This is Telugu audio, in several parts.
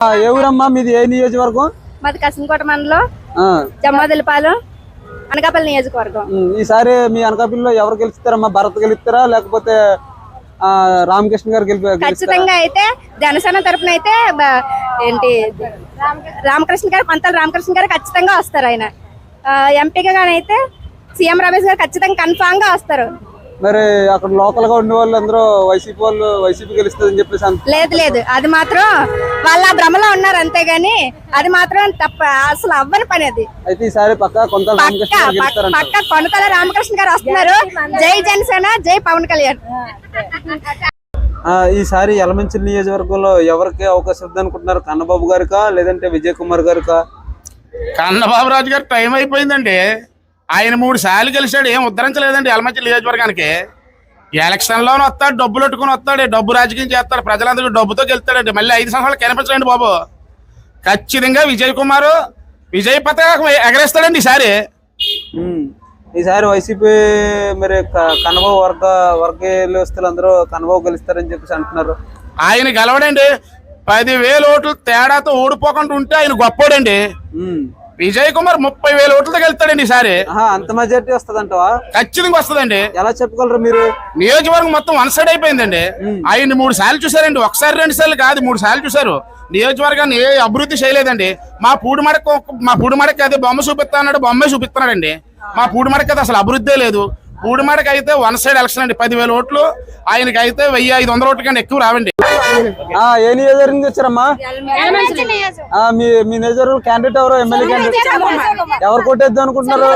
ఏ ఊరమ్మా మీది? ఏ నియోజకవర్గం? మాది కసింకోట మండలం జమ్మాదిలపాలెం అనకాపల్లి నియోజకవర్గం. ఈసారి మీ అనకాపల్లిలో ఎవరు గెలుస్తారమ్మా? భరత్ గెలుస్తారా లేకపోతే రామకృష్ణ గారు ఖచ్చితంగా అయితే జనసేన తరపున అయితే ఏంటి రామకృష్ణ గారు, పంతాల రామకృష్ణ గారు ఖచ్చితంగా వస్తారు. ఆయన ఎంపీగా అయితే సీఎం రమేష్ గారు ఖచ్చితంగా కన్ఫామ్ గా వస్తారు. మరి అక్కడ లోకల్ గా ఉండే వాళ్ళు అందరూ వైసీపీ గెలుస్తుందని చెప్పేసి లేదు అది మాత్రం వాళ్ళ భ్రమలో ఉన్నారు అంతేగాని అది మాత్రం తప్ప అసలు అవ్వని పని. అది అయితే ఈసారి పక్క కొనతల రామకృష్ణ గారు వస్తున్నారు. జై జనసేన, జై పవన్ కళ్యాణ్. ఈసారి యలమంచిలి నియోజకవర్గంలో ఎవరికి అవకాశం ఉంది అనుకుంటున్నారు? కన్నబాబు గారికా లేదంటే విజయ్ కుమార్ గారికా? కన్నబాబు రాజు గారు టైం అయిపోయిందండి. ఆయన 3 సార్లు గెలిచాడు, ఏం ఉద్ధరించలేదండి యలమంచిలి నియోజకవర్గానికి. ఎలక్షన్ లోనే వస్తాడు, డబ్బులు పెట్టుకుని వస్తాడు, డబ్బు రాజకీయం చేస్తాడు, ప్రజలందరికీ డబ్బుతో గెలుస్తాడండి. మళ్ళీ 5 సంవత్సరాలు కనిపించండి బాబు. ఖచ్చితంగా విజయ్ కుమార్ విజయ్ పతాకం ఎగరేస్తాడండి ఈసారి. ఈసారి వైసీపీ మరి కన్నబాబు వర్గస్తులు అందరూ కన్నబాబు గెలుస్తారని చెప్పేసి అంటున్నారు. ఆయన గెలవడండి. 10,000 ఓట్లు తేడాతో ఓడిపోకుండా ఉంటే ఆయన గొప్పోడండి. విజయ్ కుమార్ 30,000 ఓట్లతో గెలుస్తాడండి ఈసారి. అంత మెజారిటీ వస్తుందంటవా? ఖచ్చితంగా వస్తుందండి. ఎలా చెప్పగలరు మీరు? నియోజకవర్గం మొత్తం 1 సైడ్ అయిపోయిందండి. ఆయన 3 సార్లు చూసారండి. 1 సారి 2 సార్లు కాదు, 3 సార్లు చూసారు. నియోజకవర్గాన్ని ఏ అభివృద్ధి చేయలేదండి. మా పూడిమడకి అదే బొమ్మ చూపిస్తా అన్నాడు, బొమ్మే చూపిస్తున్నాడండి. మా పూడిమడకి అయితే అసలు అభివృద్ధే లేదు. పూడిమడకి అయితే 1 సైడ్ ఎలక్షన్ అండి. 10,000 ఓట్లు, ఆయనకి అయితే 1,500 ఓట్ల కంటే ఎక్కువ రావండి. ఏ నియోజకవర్గం నుంచి వచ్చారమ్మా? మీ నియోజకవర్గం క్యాండిడేట్ ఎవరు? ఎమ్మెల్యే క్యాండిడేట్ ఎవరు కొట్టేద్దాం అనుకుంటున్నారు?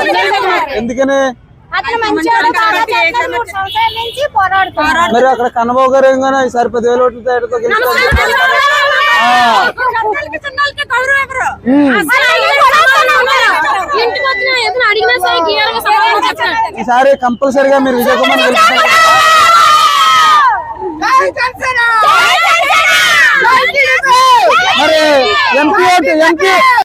ఎందుకని? మరి అక్కడ కన్నబాబు గారు ఏంగానే ఈసారి 10,000 ఓట్ల తేడాతో గెలుస్తారు. ఈసారి కంపల్సరిగా మీరు విజయ్ కుమార్ గెలుస్తారు. మరి ఎంపీ